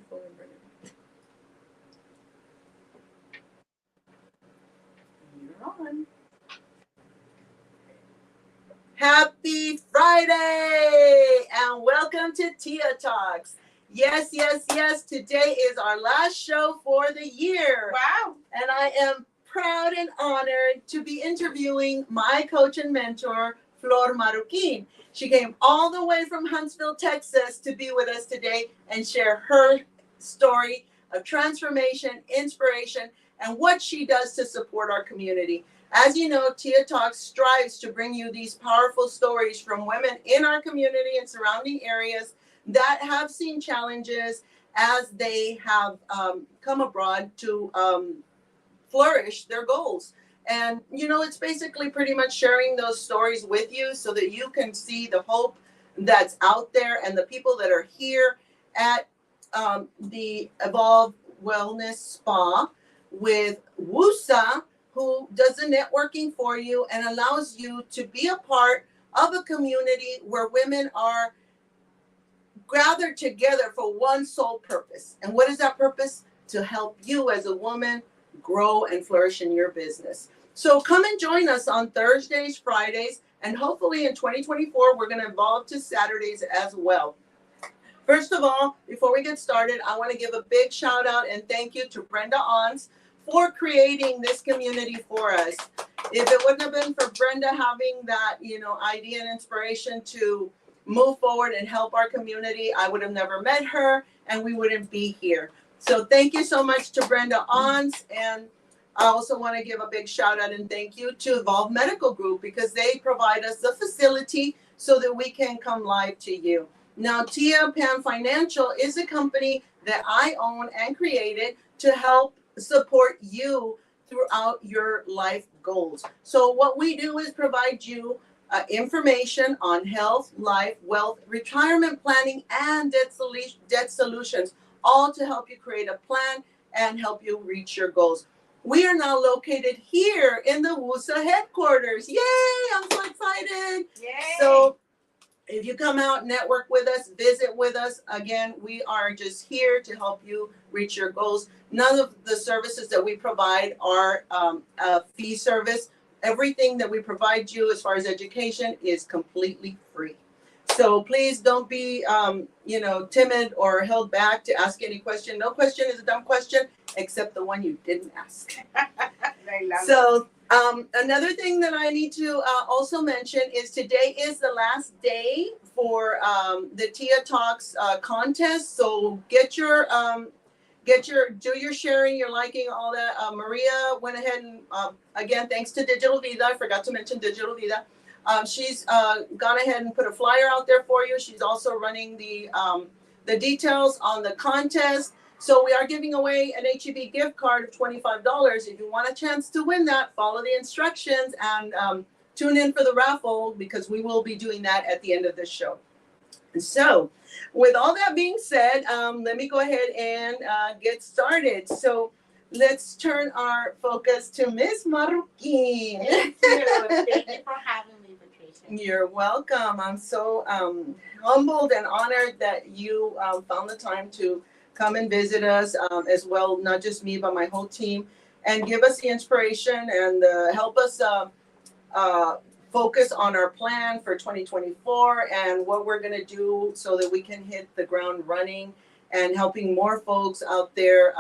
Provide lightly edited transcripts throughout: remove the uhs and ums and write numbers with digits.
forward, Brenda. You're on. Happy Friday and welcome to Tia Talks. Yes, yes, yes. Today is our last show for the year. Wow. And I am proud and honored to be interviewing my coach and mentor, Flor Marroquin. She came all the way from Huntsville, Texas to be with us today and share her story of transformation, inspiration, and what she does to support our community. As you know, Tia Talks strives to bring you these powerful stories from women in our community and surrounding areas that have seen challenges as they have come abroad to flourish their goals. And, you know, it's basically pretty much sharing those stories with you so that you can see the hope that's out there and the people that are here at the Evolve Wellness Spa with WUSA, who does the networking for you and allows you to be a part of a community where women are gathered together for one sole purpose. And what is that purpose? To help you as a woman grow and flourish in your business. So come and join us on Thursdays, Fridays, and hopefully in 2024, we're going to evolve to Saturdays as well. First of all, before we get started, I want to give a big shout out and thank you to Brenda Ons for creating this community for us. If it wouldn't have been for Brenda having that, you know, idea and inspiration to move forward and help our community, I would have never met her and we wouldn't be here. So thank you so much to Brenda Ons. And I also want to give a big shout out and thank you to Evolve Medical Group because they provide us the facility so that we can come live to you. Now, PAnn Financial is a company that I own and created to help support you throughout your life goals. So what we do is provide you information on health, life, wealth, retirement planning, and debt solutions, all to help you create a plan and help you reach your goals. We are now located here in the WUSA headquarters. Yay! I'm so excited. Yay! So if you come out, network with us, visit with us, again, we are just here to help you reach your goals. None of the services that we provide are a fee service. Everything that we provide you as far as education is completely free. So please don't be, timid or held back to ask any question. No question is a dumb question, except the one you didn't ask. So another thing that I need to also mention is today is the last day for the Tia Talks contest. So do your sharing, your liking, all that. Maria went ahead and again, thanks to Digital Vida. I forgot to mention Digital Vida. She's gone ahead and put a flyer out there for you. She's also running the details on the contest. So we are giving away an HEB gift card of $25. If you want a chance to win that, follow the instructions and tune in for the raffle because we will be doing that at the end of this show. So with all that being said, let me go ahead and get started. So let's turn our focus to Miss Marroquin. Thank you. Thank you for having me, Patricia. You're welcome. I'm so humbled and honored that you found the time to come and visit us as well, not just me, but my whole team, and give us the inspiration and help us focus on our plan for 2024 and what we're going to do so that we can hit the ground running and helping more folks out there,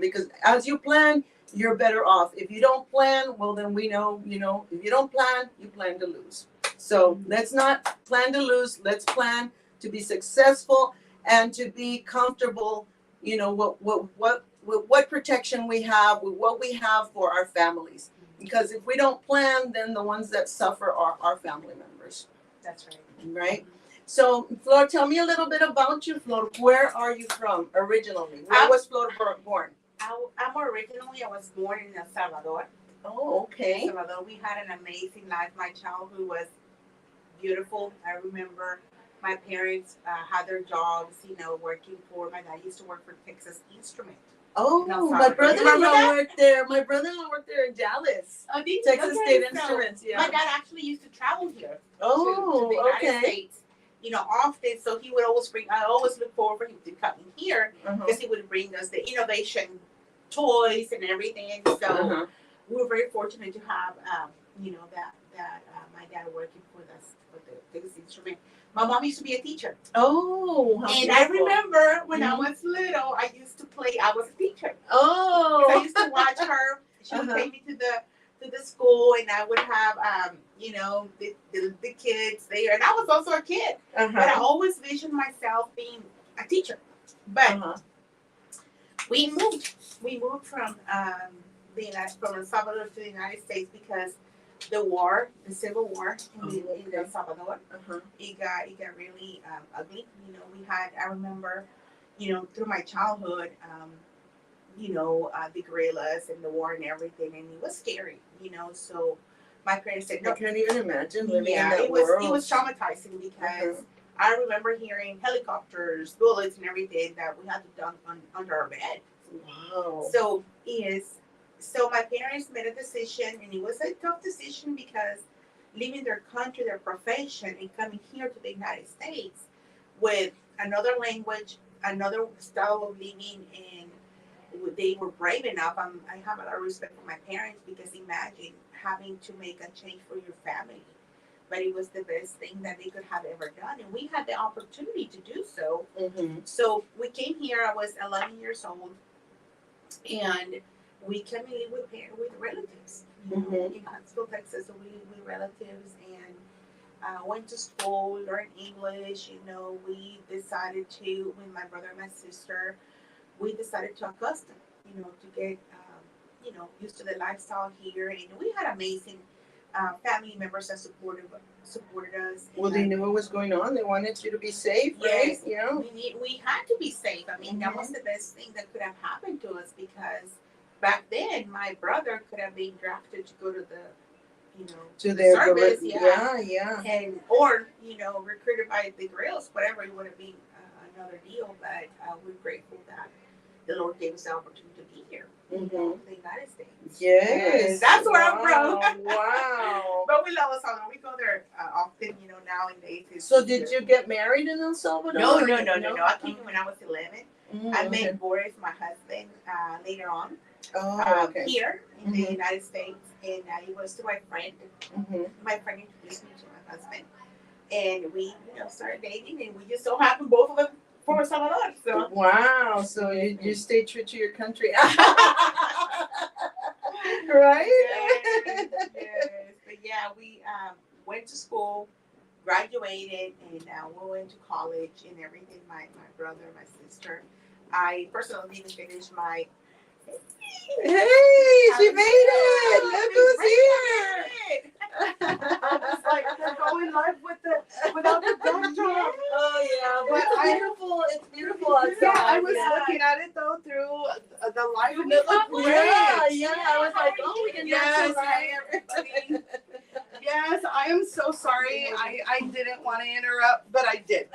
because as you plan, you're better off. If you don't plan, well, then we know, if you don't plan, you plan to lose. So let's not plan to lose. Let's plan to be successful and to be comfortable, what protection we have, with what we have for our families. Because if we don't plan, then the ones that suffer are our family members. That's right. Right? So, Flor, tell me a little bit about you, Flor. Where are you from originally? Where was Flor born? I was born in El Salvador. Oh, okay. In El Salvador, we had an amazing life. My childhood was beautiful. I remember my parents had their jobs, working for, my dad used to work for Texas Instrument. Oh, my brother-in-law worked there. My brother-in-law worked there in Dallas. Oh, Texas State Instruments, yeah. My dad actually used to travel here. Oh, to the United okay. States. often. So he would always I always look forward for him to come in here because he would bring us the innovation toys and everything. So we were very fortunate to have, that my dad working for us for this instrument. My mom used to be a teacher. Oh, how and beautiful. I remember when I was little, I used to play. I was a teacher. Oh, I used to watch her. She would take me to the school, and I would have the kids there, and I was also a kid. But I always visioned myself being a teacher. But we moved from from El Salvador to the United States because the Civil War in El Salvador, it got really ugly. I remember, through my childhood, the guerrillas and the war and everything, and it was scary, So my parents said, no. I can't even imagine living in that world. It was traumatizing because I remember hearing helicopters, bullets, and everything that we had to dump under our bed. Wow. So my parents made a decision, and it was a tough decision because leaving their country, their profession, and coming here to the United States with another language, another style of living, and they were brave enough. I have a lot of respect for my parents because imagine having to make a change for your family. But it was the best thing that they could have ever done. And we had the opportunity to do so. So we came here, I was 11 years old, and we came and lived with relatives in Huntsville, Texas. So we relatives, and went to school, learned English. We decided to, with my brother and my sister, we decided to accustom, to get, used to the lifestyle here. And we had amazing family members that supported us. Well, they knew what was going on. They wanted you to be safe, right? Yes, we had to be safe. I mean, that was the best thing that could have happened to us because back then, my brother could have been drafted to go to the, to their service, and or recruited by the guerrillas, whatever. It would have been another deal. But we're grateful that the Lord gave us the opportunity to be here, in the United States. Yes, that's where I'm from. Wow. But we love El Salvador. We go there often, nowadays. So did you get married in El Salvador? No. I came when I was 11. I met Boris, my husband, later on. Here in the United States, and it was through my friend. My friend introduced me to my husband, and we, started dating, and we just so happened both of us from El Salvador. So wow, so you stay true to your country, right? Yes. But yeah, we went to school, graduated, and we went to college and everything. My brother, my sister. I personally didn't finish my. Hey, she made it! Look who's here! I was like, they're going live without the backdrop. Oh yeah, but it's beautiful outside. Yeah, I was looking at it though through the live, and it looked great. Yeah, I was like, oh, we can dance Hi, everybody. Yes, I am so sorry. I didn't want to interrupt, but I did.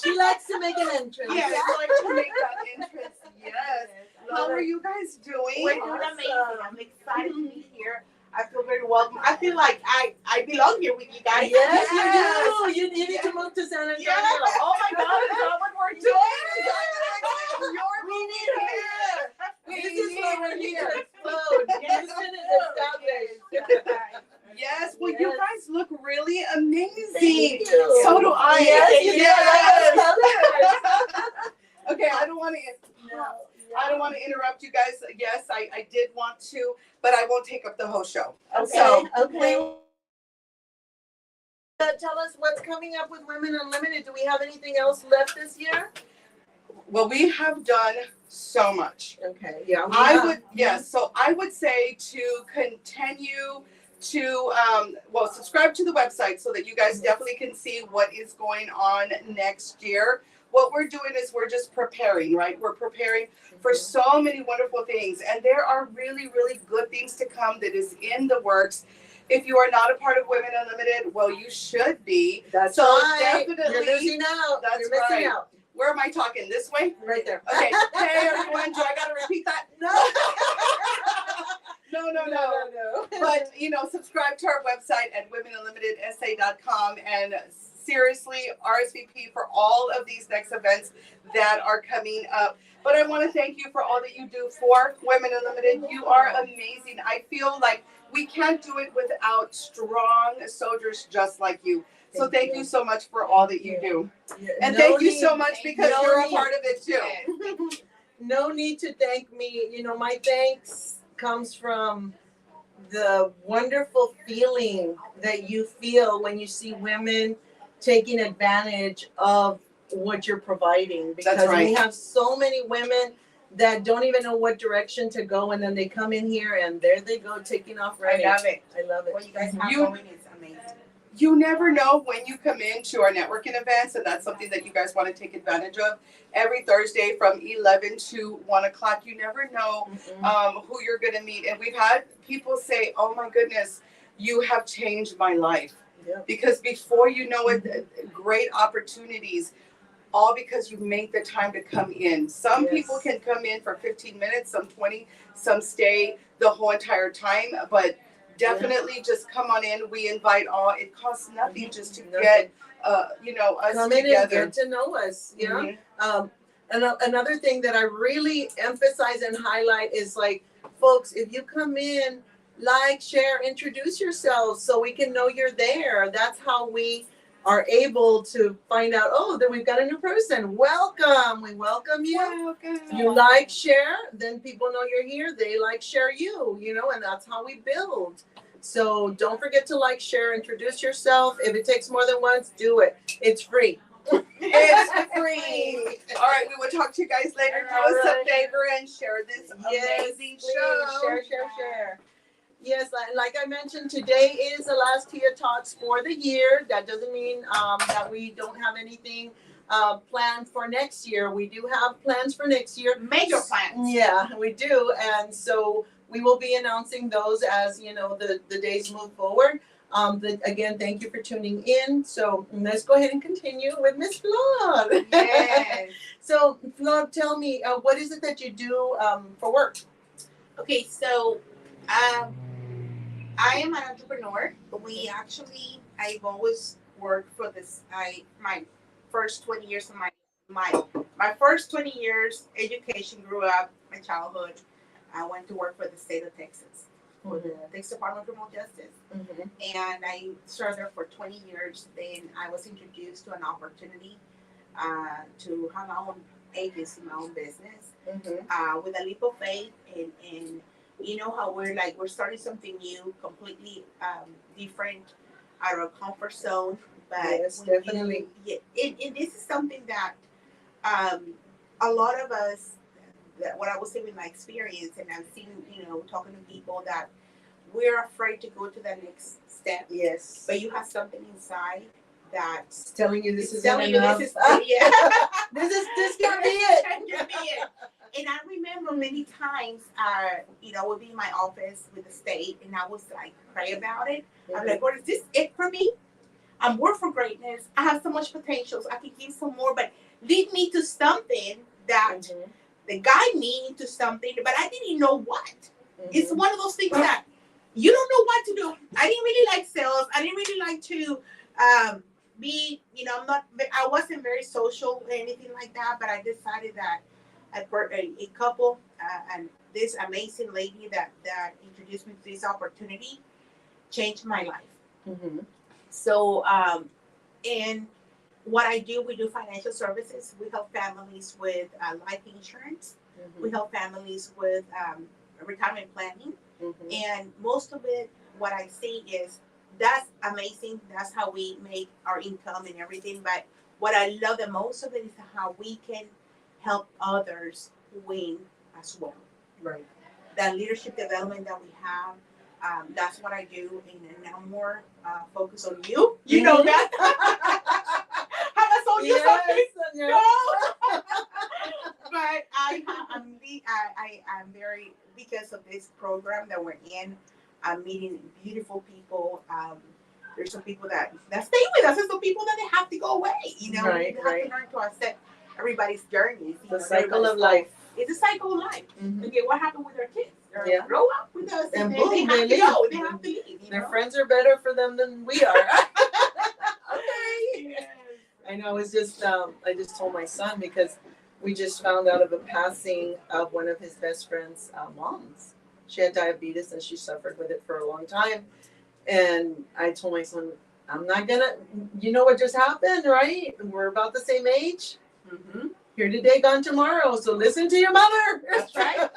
She likes to make an entrance. Yes, I like to make that entrance. Yes. How are you guys doing? We're doing amazing. I'm excited to be here. I feel very welcome. I feel like I belong here with you guys. Yes, you do. You need to move to San Antonio. Yes. Oh my God, is that what we're doing? We need here. This is why we're here to explode. Houston is established. Yes, well, you guys look really amazing. Thank you. So do I. Yes. Okay, I don't want to interrupt you guys. Yes, I did want to, but I won't take up the whole show. Okay. Tell us what's coming up with Women Unlimited. Do we have anything else left this year? Well, we have done so much. Okay. Yeah. So I would say to continue to subscribe to the website so that you guys definitely can see what is going on next year. What we're doing is we're just preparing, right? We're preparing for so many wonderful things, and there are really, really good things to come that is in the works. If you are not a part of Women Unlimited, well, you should be. That's so right. Definitely, you're missing out. That's you're missing right. out. Where am I talking? This way? Right there. Okay. Hey, everyone. Do I got to repeat that? No. No. But, subscribe to our website at womenunlimitedsa.com and seriously RSVP for all of these next events that are coming up. But I want to thank you for all that you do for Women Unlimited. You are amazing. I feel like we can't do it without strong soldiers just like you. So thank you so much for all that you do. And thank you so much because you're a part of it too. No need to thank me. My thanks comes from the wonderful feeling that you feel when you see women taking advantage of what you're providing. Because That's right. we have so many women that don't even know what direction to go, and then they come in here and there they go, taking off right. I love it. I love it. What you guys have going is amazing. You never know when you come into our networking events, and that's something that you guys want to take advantage of. Every Thursday from 11 to 1 o'clock, you never know who you're going to meet. And we've had people say, oh my goodness, you have changed my life. Yeah. Because before you know it, great opportunities, all because you make the time to come in. Some people can come in for 15 minutes, some 20, some stay the whole entire time, but definitely just come on in. We invite all. It costs nothing just to get, us come together. in and get to know us. Another thing that I really emphasize and highlight is folks, if you come in, like, share, introduce yourselves so we can know you're there. That's how we are able to find out, that we've got a new person. Welcome. We welcome you. Welcome. You like, share, then people know you're here. They like, share you, and that's how we build. So don't forget to like, share, introduce yourself. If it takes more than once, do it. It's free. It's free. All right, we will talk to you guys later. Do us a favor and share this amazing show. Share. Yes, like I mentioned, today is the last TIA Talks for the year. That doesn't mean that we don't have anything planned for next year. We do have plans for next year. Major plans. Yeah, we do. And so we will be announcing those as, the days move forward. Again, thank you for tuning in. So let's go ahead and continue with Miss Flor. Yes. So Flor, tell me, what is it that you do for work? Okay, so I am an entrepreneur. I've always worked for this. My first 20 years of my first 20 years education grew up, my childhood. I went to work for the state of Texas, for the Texas Department of Criminal Justice. And I served there for 20 years. Then I was introduced to an opportunity to have my own agency, my own business, with a leap of faith. And you know how we're starting something new, completely different, out of our comfort zone. But yes, definitely. And this is something that a lot of us, what I was saying with my experience, and I've seen, talking to people, that we're afraid to go to that next step. Yes. But you have something inside that's telling you this is enough. This can't be it. Can be it. And I remember many times, I would be in my office with the state, and I was pray about it. I'm like, Lord, is this it for me? I'm worth for greatness. I have so much potential. So I can give some more, but lead me to something that guide me into something, but I didn't know what. It's one of those things that you don't know what to do. I didn't really like sales. I didn't really like to be, I wasn't very social or anything like that, but I decided that a couple and this amazing lady that introduced me to this opportunity changed my life. So, and what I do, we do financial services. We help families with life insurance. We help families with retirement planning. And most of it, what I see is that's amazing. That's how we make our income and everything. But what I love the most of it is how we can help others win as well. Right. That leadership development that we have, that's what I do. And now more focus on you. You know that. Have I sold you something? No. But I'm very, because of this program that we're in, I'm meeting beautiful people. There's some people that stay with us. There's some people that they have to go away. Right, we have to learn to accept everybody's journeys. The cycle of life. It's a cycle of life. Okay, what happened with our kids? or Yeah. grow up with us, And and boom, they have they to go. leave. They have to leave. You Their know? friends are better for them than we are. Okay. Yes. I know. It's just I just told my son because we just found out of a passing of one of his best friend's moms. She had diabetes and she suffered with it for a long time. And I told my son, I'm not gonna. You know what just happened, right? We're about the same age. Mm-hmm. Here today, gone tomorrow. So listen to your mother. That's right.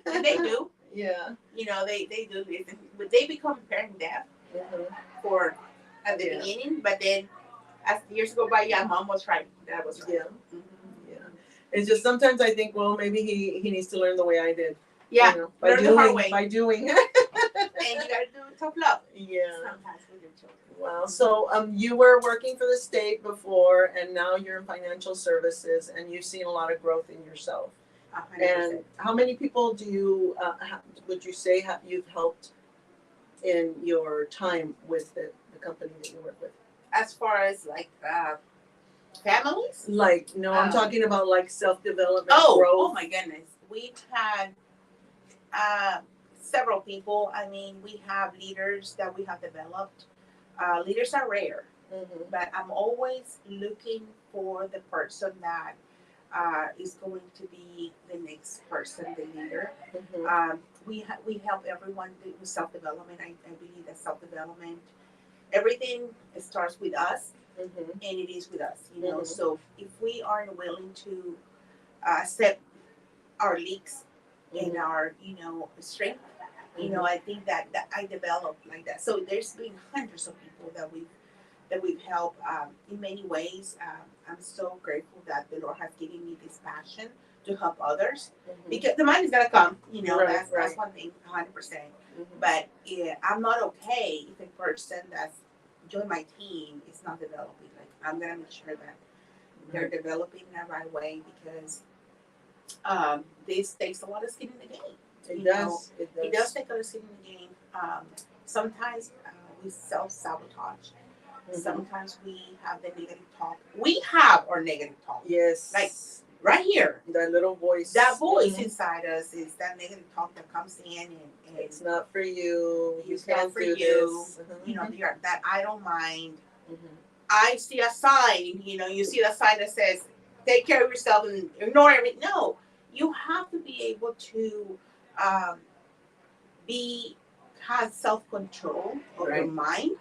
And they do. Yeah. You know, they do listen. But they become parent deaf Mhm. for at the Yeah. beginning, but then as the years go by, yeah, mom was right. Dad was right. Yeah. Mhm. Yeah. It's just sometimes I think, well, maybe he needs to learn the way I did. Yeah, You know, by learn doing, the hard way. by doing. And you gotta do tough love Yeah. sometimes with your children. Wow. So you were working for the state before, and now you're in financial services, and you've seen a lot of growth in yourself. 100%. And how many people do you would you say you've helped in your time with the company that you work with? As far as like families. Like, no, I'm talking about like self-development, Oh growth. my goodness. We've had several people. I mean, we have leaders that we have developed. Leaders are rare, Mm-hmm. but I'm always looking for the person that is going to be the next person, the leader. Mm-hmm. We help everyone with self-development. I believe that self-development, everything starts with us, Mm-hmm. and it is with us, you know. Mhm. So if we aren't willing to accept our leaks and our, you know, strength, you know, I think that I developed like that. So there's been hundreds of people that we've helped in many ways. I'm so grateful that the Lord has given me this passion to help others, Mm-hmm. because the money's gonna come, you know. Right, That's one thing, 100%. Mm-hmm. But I'm not okay if a person that's joined my team is not developing. Like, I'm gonna make sure that they're developing in the right way, because this takes a lot of skin in the game. It You does. know, It does. it does take a lot of skin in the game. Sometimes we self-sabotage. Mhm. Sometimes we have the negative talk. We have our negative talk. Yes. Like, right here. That little voice. That voice Mhm. inside us is that negative talk that comes in and It's not for you. You it's not can't for do you. this. You know, that I don't mind. Mhm. I see a sign, you know, you see the sign that says, take care of yourself and ignore everything. No, you have to be able to have self-control of your Right. mind,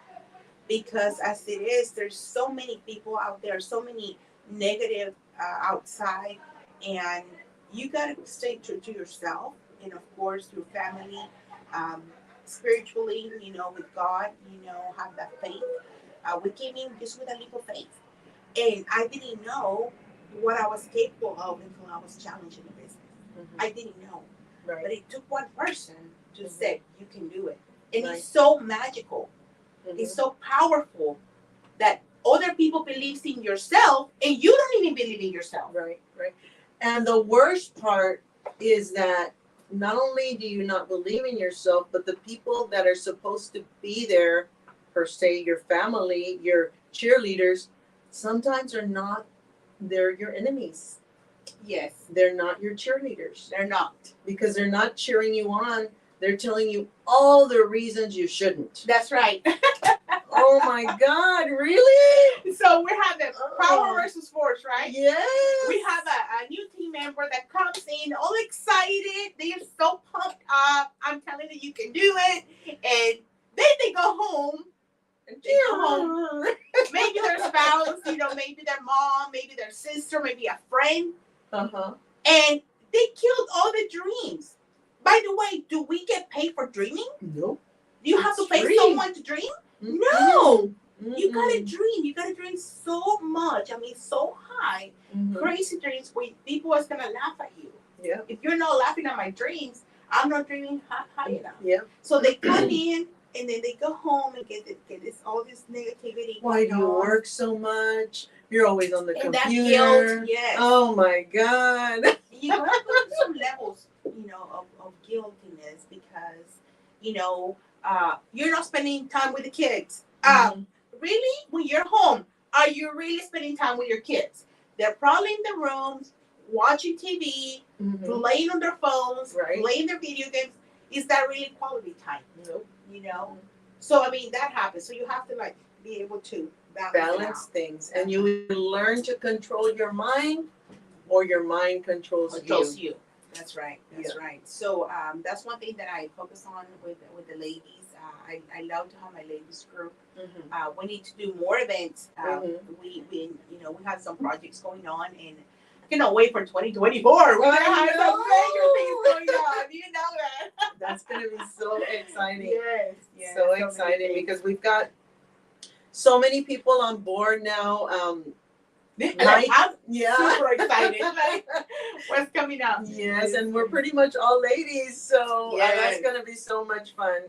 because as it is, there's so many people out there, so many negative outside, and you got to stay true to yourself, and of course your family, um, spiritually, you know, with God, you know, have that faith. We came in just with a leap of faith, and I didn't know what I was capable of until I was challenged in the business. Mhm. I didn't know, Right. but it took one person to Mhm. say you can do it, and Right. it's so magical. Mhm. It's so powerful that other people believes in yourself, and you don't even believe in yourself. Right, right. And the worst part is that not only do you not believe in yourself, but the people that are supposed to be there, per se, your family, your cheerleaders, sometimes are not, they're your enemies. Yes, They're not your cheerleaders they're not. because they're not cheering you on. They're telling you all the reasons you shouldn't. That's right. Oh my God, really? So we're having power versus force, right? Yes. We have a new team member that comes in all excited. They're so pumped up. I'm telling you, you can do it. And then they go home. Maybe their spouse, you know, maybe their mom, maybe their sister, maybe a friend. Uh-huh. And they killed all the dreams. By the way, do we get paid for dreaming? Nope. Do you have to It's pay free. someone to dream? Mm-mm. No. You Mm-mm. gotta dream. You gotta dream so much. I mean, so high. Mhm. Crazy dreams where people are gonna laugh at you. Yeah. If you're not laughing at my dreams, I'm not dreaming high enough. Yeah. So they come in and then they go home and get this all this negativity. Why do going you on. work so much? You're always on the And that computer. guilt, yes. Oh my God. You have to go through some levels, you know, of guiltiness, because, you know, you're not spending time with the kids. Mhm. Really, when you're home, are you really spending time with your kids? They're probably in the rooms watching TV, playing on their phones, Right. playing their video games. Is that really quality time? Nope. You know? So, I mean, that happens. So you have to, like, be able to Balance things. And you either learn to control your mind or your mind controls you. That's right. That's right. So that's one thing that I focus on with the ladies. I love to have my ladies group. We need to do more events. We have some projects going on, and I cannot wait for 2024. We're gonna have some major things going on. You know that. That's gonna be so exciting. Yes. So exciting because we've got so many people on board now. I'm super excited. Like, what's coming up? Yes, and we're pretty much all ladies, so that's gonna be so much fun.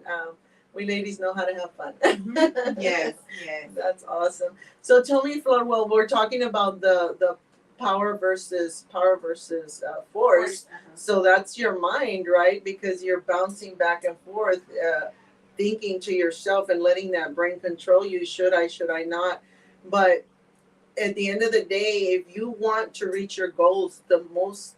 We ladies know how to have fun. Yes. That's awesome. So tell me, Flor, well, we're talking about the power versus force. So that's your mind, right? Because you're bouncing back and forth, thinking to yourself and letting that brain control you. Should I not? But at the end of the day, if you want to reach your goals, the most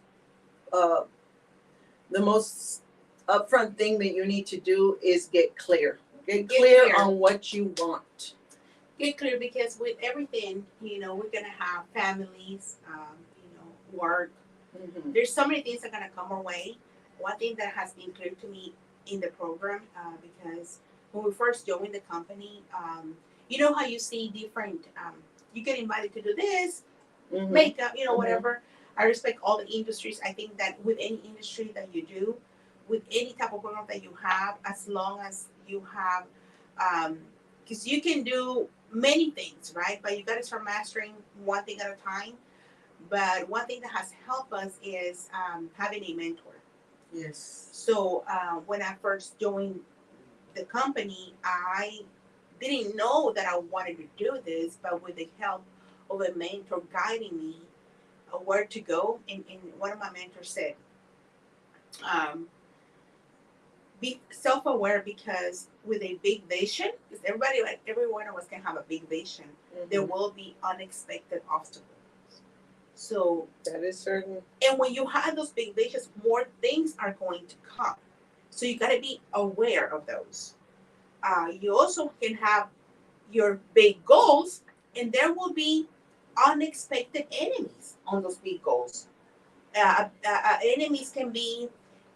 upfront thing that you need to do is get clear. Get clear on what you want. Get clear, because with everything, we're gonna have families, work. There's so many things that are gonna come our way. One thing that has been clear to me in the program, because when we first joined the company, you know how you see different, you get invited to do this, makeup, whatever. I respect all the industries. I think that with any industry that you do, with any type of program that you have, as long as you have, because you can do many things, right? But you got to start mastering one thing at a time. But one thing that has helped us is having a mentor. Yes. So when I first joined the company, I didn't know that I wanted to do this, but with the help of a mentor guiding me where to go, and one of my mentors said, be self-aware, because with a big vision, because every one of us can have a big vision, there will be unexpected obstacles. So that is certain. And when you have those big visions, more things are going to come. So you got to be aware of those. You also can have your big goals, and there will be unexpected enemies on those big goals. Enemies can be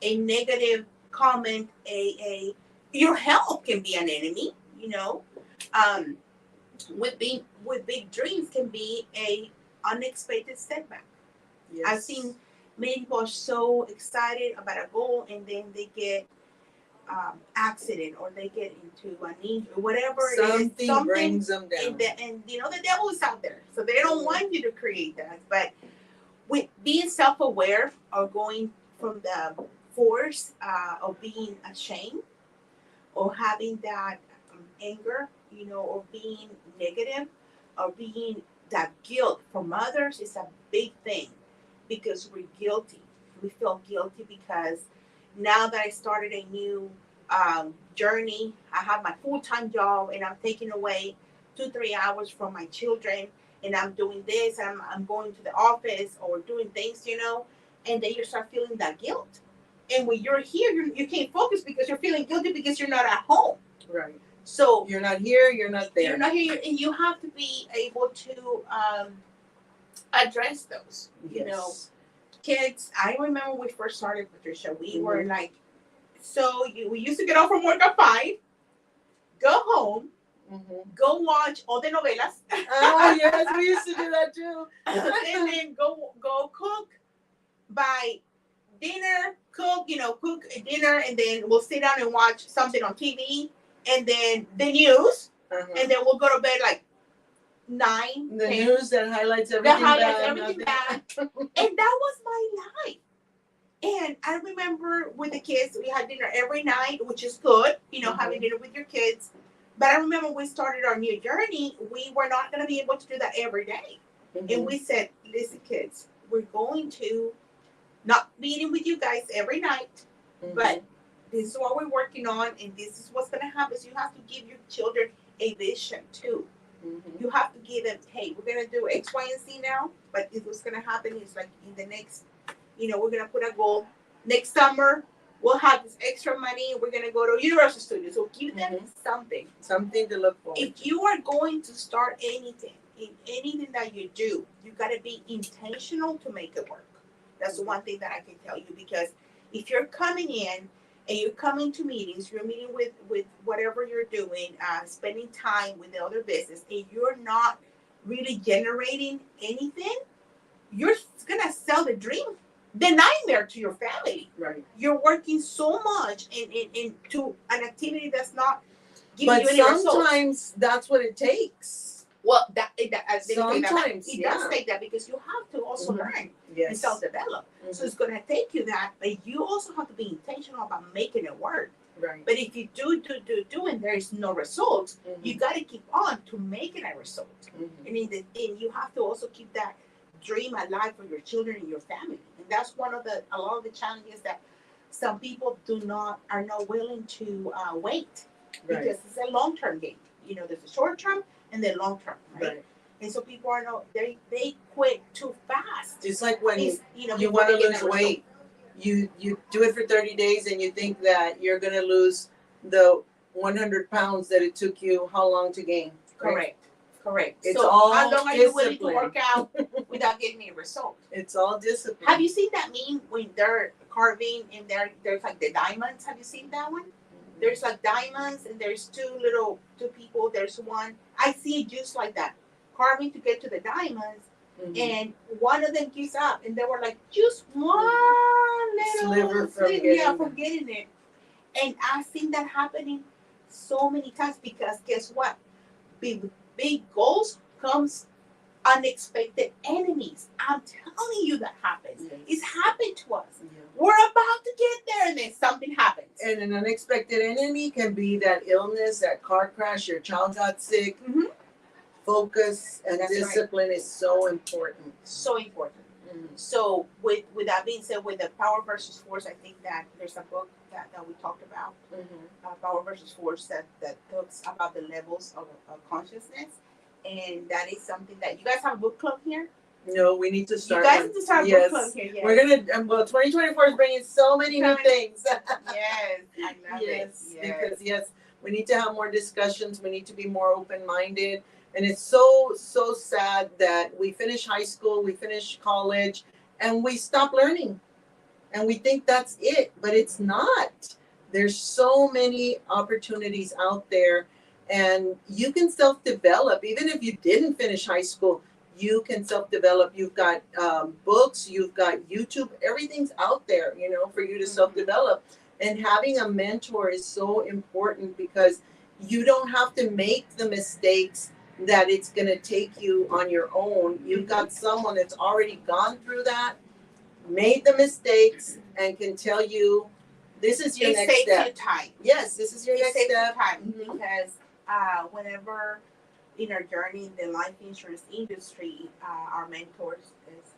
a negative comment, your health can be an enemy. With big dreams can be a unexpected setback. Yes. I've seen many people are so excited about a goal, and then they get accident, or they get into an injury, whatever something brings them down. And the devil is out there, so they don't want you to create that. But with being self-aware, or going from the force of being ashamed, or having that anger, or being negative, or being that guilt from others, is a big thing, because we're guilty. We feel guilty because now that I started a new journey, I have my full-time job, and I'm taking away 2-3 hours from my children, and I'm doing this, and I'm going to the office or doing things, and then you start feeling that guilt. And when you're here, you can't focus because you're feeling guilty because you're not at home. Right. So you're not here, you're not there. You're not here, and you have to be able to address those. Yes. Kids, I remember when we first started, Patricia, we were like, we used to get off from work at 5, go home, go watch all the novelas. Oh yes, we used to do that too. And then go cook, buy dinner, cook dinner, and then we'll sit down and watch something on TV, and then the news, and then we'll go to bed like 9. The 10. News that highlights everything bad. And that was my life. And I remember with the kids, we had dinner every night, which is good, having dinner with your kids. But I remember when we started our new journey, we were not going to be able to do that every day. And we said, listen, kids, we're going to not be eating with you guys every night, but this is what we're working on, and this is what's going to happen. So you have to give your children a vision too. You have to give them, hey, we're going to do X, Y, and Z now, But what's gonna happen is like in the next, we're gonna put a goal. Next summer, we'll have this extra money. We're gonna go to Universal Studios. So give them something. Something to look forward to. If you are going to start anything, in anything that you do, you gotta be intentional to make it work. That's the one thing that I can tell you, because if you're coming in and you're coming to meetings, you're meeting with whatever you're doing, spending time with the other business, and you're not really generating anything, you're gonna sell the dream, the nightmare to your family. Right. You're working so much into an activity that's not giving you any But results. sometimes that's what it takes. Well, Sometimes, it does take that, because you have to also learn and Yes. self-develop. So it's going to take you that, but you also have to be intentional about making it work. Right. But if you do, and there is no results, you got to keep on to make it a result. And you have to also keep that dream alive for your children and your family. And that's a lot of the challenges that some people are not willing to wait, Right. because it's a long-term game. There's a short term and then long term, right? Right. And so people they quit too fast. It's like when It's, you before want to they get lose that weight, you do it for 30 days and you think that you're going to lose the 100 pounds that it took you how long to gain. Right? Correct. It's so all how long are you willing to discipline. work out without getting a result? It's all discipline. Have you seen that meme when they're carving and there's like the diamonds? Have you seen that one? There's like diamonds and there's two people. There's one. I see it just like that, carving to get to the diamonds, and one of them gives up, and they were like just one little Sliver from getting it. And I've seen that happening so many times, because guess what? Big goals comes unexpected enemies. I'm telling you that happens. Yes. It's happened to us. Yeah. We're about to get there, and then something happens. And an unexpected enemy can be that illness, that car crash, your child got sick. Focus and That's discipline is so important. So important. So with that being said, with the power versus force, I think that there's a book that we talked about, Power versus Force, that talks about the levels of consciousness, and that is something that you guys have a book club here. No, we need to start. You guys need to start a book club here. Yes. We're gonna. 2024 is bringing so many new things. Yes, I love it. Because we need to have more discussions. We need to be more open-minded. And it's so sad that we finish high school, we finish college, and we stop learning. And we think that's it, but it's not. There's so many opportunities out there, and you can self-develop. Even if you didn't finish high school, you can self-develop. You've got books, you've got YouTube, everything's out there, for you to self-develop. And having a mentor is so important, because you don't have to make the mistakes that it's going to take you on your own. You've got someone that's already gone through that, made the mistakes, and can tell you, this is your next step. You time. Yes, this is your next step. Time, because whenever in our journey in the life insurance industry, our mentors,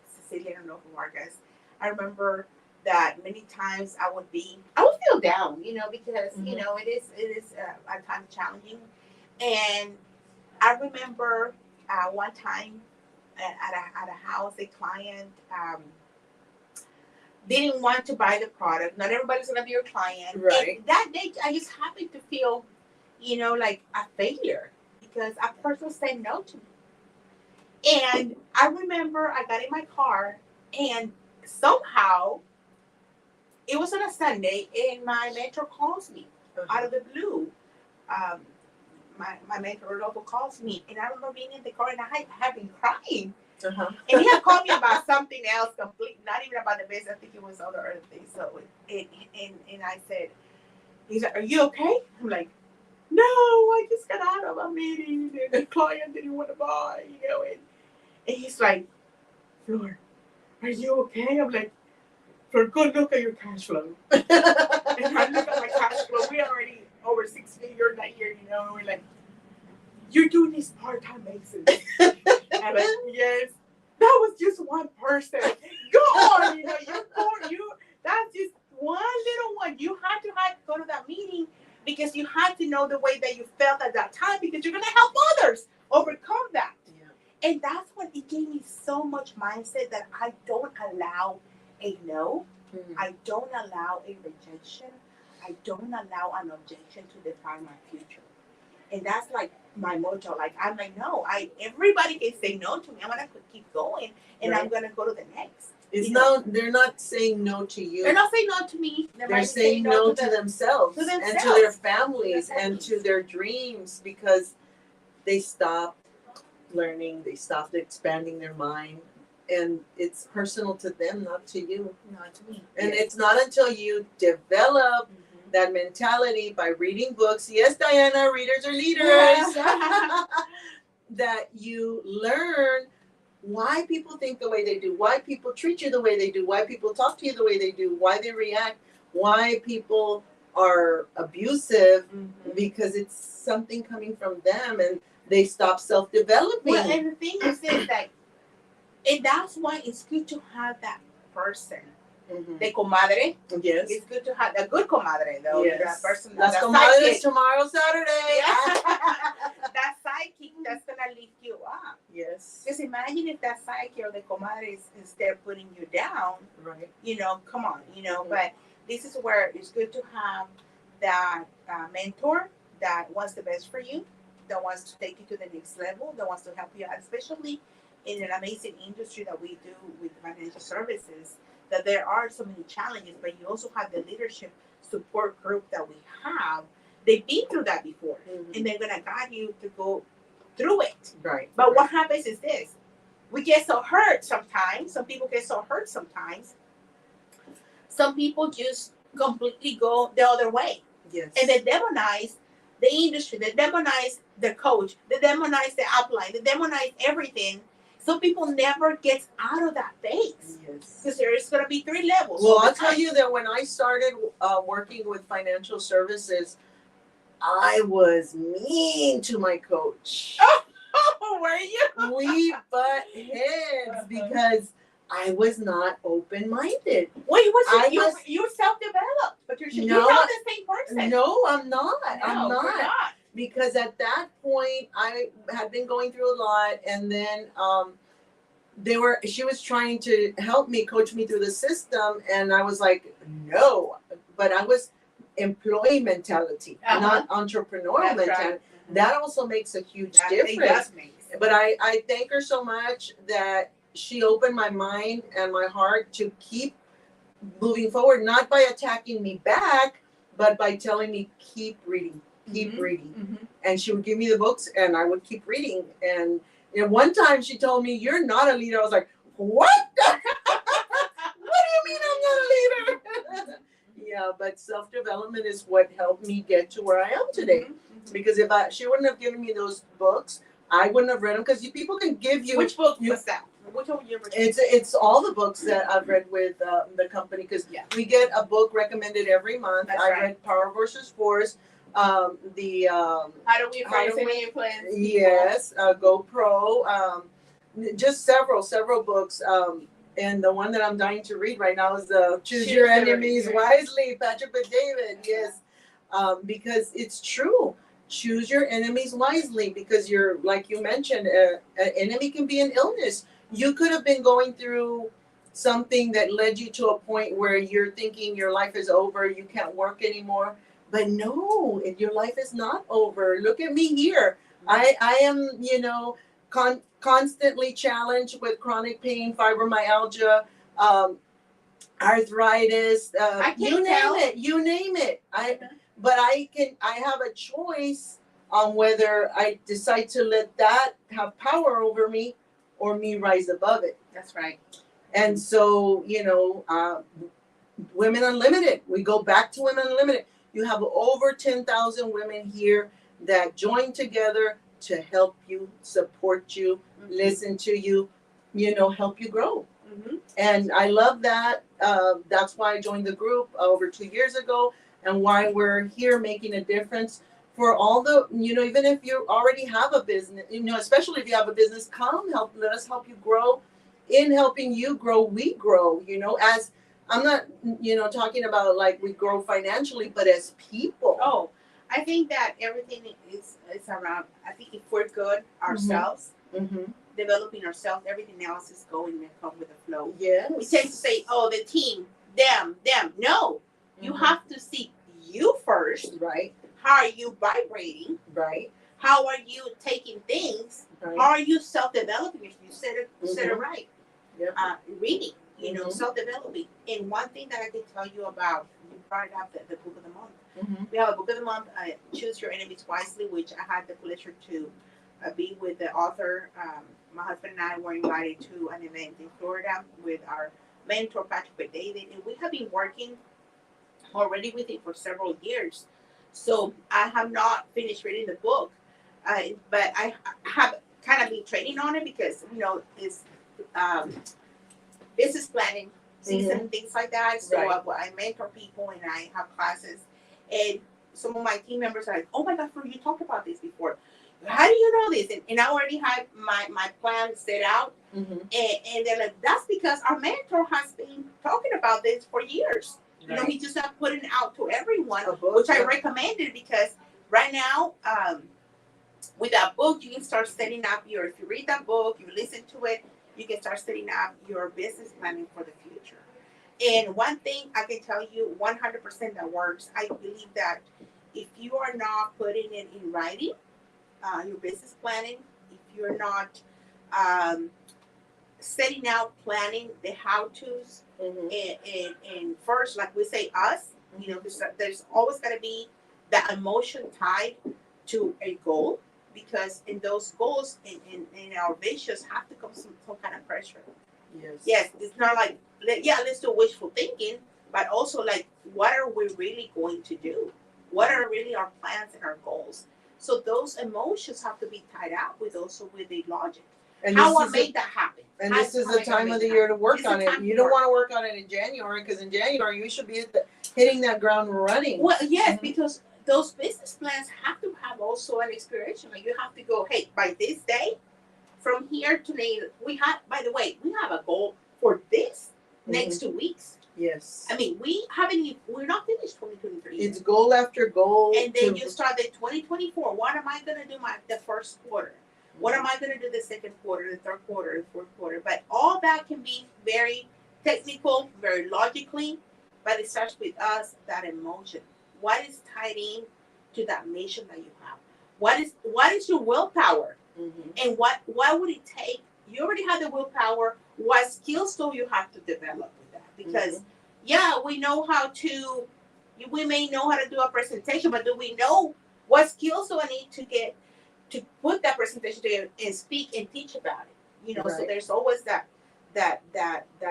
Cecilia and Vargas, I remember that many times I would feel down, because it is at times challenging. And I remember one time at a house, a client didn't want to buy the product. Not everybody's gonna be your client. Right. And that day, I just happened to feel, like a failure, because a person said no to me. And I remember I got in my car, and somehow it was on a Sunday, and my mentor calls me out of the blue. My mentor Rodolfo calls me, and I remember being in the car, and I had been crying. And he had called me about something else completely, not even about the business. I think it was other things. So, and I said, he's like, "Are you okay?" I'm like, "No, I just got out of a meeting, and the client didn't want to buy, And he's like, "Flor, are you okay?" I'm like, "Flor, go look at your cash flow." And I look at my cash flow. We already over 6 figures that year, and we're like, "You're doing this part-time basis." I'm like, "Yes, that was just one person. Go on, that's just one little one. You had to go to that meeting, because you had to know the way that you felt at that time, because you're gonna help others overcome that." And that's what it gave me so much mindset that I don't allow a no. Mhm. I don't allow a rejection. I don't allow an objection to define my future. And that's like my motto. Like I'm like, no, everybody can say no to me. I'm gonna keep going and I'm Right. gonna go to the next. It's You know? no, they're not saying no to you. They're not saying no to me. They're saying no to themselves, to and to themselves. their families and to their dreams because they stopped learning, they stopped expanding their mind, and it's personal to them, not to you. Not to me. And it's not until you develop Mhm. that mentality by reading books. Yes, Diana, readers are leaders. That you learn why people think the way they do, why people treat you the way they do, why people talk to you the way they do, why they react, why people are abusive, Mhm. because it's something coming from them and they stop self-developing. Well, and the thing is this, that, and that's why it's good to have that person. Mhm. The comadre. Yes. It's good to have a good comadre, though. Yes. That person. Las that comadres sidekick. tomorrow, Saturday. That sidekick that's gonna lift you up. Yes. Just imagine if that sidekick or the comadre is instead of putting you down. Right. Come on, Mhm. But this is where it's good to have that mentor that wants the best for you, that wants to take you to the next level, that wants to help you out, especially in an amazing industry that we do with financial services. That there are so many challenges, but you also have the leadership support group that we have. They've been through that before, Mhm. and they're gonna guide you to go through it. Right. But what happens is this: we get so hurt sometimes. Some people get so hurt sometimes. Some people just completely go the other way, Yes. and they demonize the industry. They demonize the coach. They demonize the upline. They demonize everything. Some people never get out of that phase Yes. because there is going to be 3 levels. Well, all the I'll tell time. you that when I started working with financial services, I was mean to my coach. Oh, were you? We butt heads because I was not open-minded. Well, I you was- you self-developed, but you're No, not the same person. No, I'm not. I'm No, not. you're not. Because at that point I had been going through a lot, and then she was trying to help me, coach me through the system, and I was like, no. But I was employee mentality, not entrepreneurial That's mentality. right. That also makes a huge That thing difference. does make sense. But I thank her so much that she opened my mind and my heart to keep moving forward, not by attacking me back, but by telling me keep reading, keep Mhm. reading. Mhm. And she would give me the books and I would keep reading. And one time she told me, "You're not a leader." I was like, "What? What do you mean I'm not a leader?" Yeah, but self-development is what helped me get to where I am today. Mhm. Mhm. Because if she wouldn't have given me those books, I wouldn't have read them. Because people can give you. Which book was that? Which one you were? It's all the books that I've read with the company, because Yeah. we get a book recommended every month. That's I right. read Power versus Force, How do we How do face and we- influence? yes, GoPro, just several books. And the one that I'm dying to read right now is the Choose Your Enemies Wisely, Patrick Bet-David. Yes, because it's true. Choose your enemies wisely, because you're, like you mentioned, an enemy can be an illness. You could have been going through something that led you to a point where you're thinking your life is over, you can't work anymore. But no, your life is not over. Look at me here. I am, constantly challenged with chronic pain, fibromyalgia, arthritis, I you can't name tell. it. You name it. But I have a choice on whether I decide to let that have power over me or me rise above it. That's right. And so, Women Unlimited, we go back to Women Unlimited. You have over 10,000 women here that join together to help you, support you, Mhm. listen to you, help you grow. Mm-hmm. And I love that. That's why I joined the group over 2 years ago, and why we're here making a difference for all the, even if you already have a business, especially if you have a business, let us help you grow. In helping you grow, we grow, as I'm not, talking about like we grow financially, but as people. Oh, I think that everything is around. I think if we're good ourselves, Mm-hmm. developing ourselves, everything else is going to come with the flow. Yes. We tend to say, oh, the team, them. No, you have to see you first. Right. How are you vibrating? Right. How are you taking things? Right. How are you self-developing? If you said it right. Yep. Reading, self-developing. And one thing that I can tell you about, you brought up the book of the month. We have a book of the month, Choose Your Enemies Wisely, which I had the pleasure to be with the author. My husband and I were invited to an event in Florida with our mentor, Patrick David, and we have been working already with it for several years. So I have not finished reading the book, but I have kind of been training on it because, it's business planning season and things like that. So I mentor people and I have classes. And some of my team members are like, oh my God, Flor, you talked about this before. How do you know this? And I already had my plan set out. And they're like, that's because our mentor has been talking about this for years. Right. He just not putting it out to everyone, Book, which I recommended because right now, with that book, you can start setting up if you read that book, you listen to it, you can start setting up your business planning for the future. And one thing I can tell you 100% that works, I believe that if you are not putting it in writing, your business planning, if you're not setting out planning the how-tos, and first, like we say, us, there's always got to be that emotion tied to a goal, because in those goals, in our visions, have to come some kind of pressure. Yes, it's not like, let's do wishful thinking, but also like, what are we really going to do? What are really our plans and our goals? So those emotions have to be tied up with the logic. And how I made that happen. And this is the time of the year to work on it. You don't want to work on it in January, because in January you should be hitting that ground running. Well, yes, because those business plans have to have also an expiration. Like you have to go, hey, by this day, from here to later, by the way, we have a goal for this next 2 weeks. Yes. I mean, we're not finished 2023. It's goal after goal. And then you start the 2024. What am I going to do the first quarter? What am I going to do the second quarter, the third quarter, the fourth quarter? But all that can be very technical, very logically, but it starts with us, that emotion. What is tied in to that mission that you have? What is your willpower? And what would it take? You already have the willpower. What skills do you have to develop with that? Because we know we may know how to do a presentation, but do we know what skills do I need to put that presentation together and speak and teach about it? So there's always that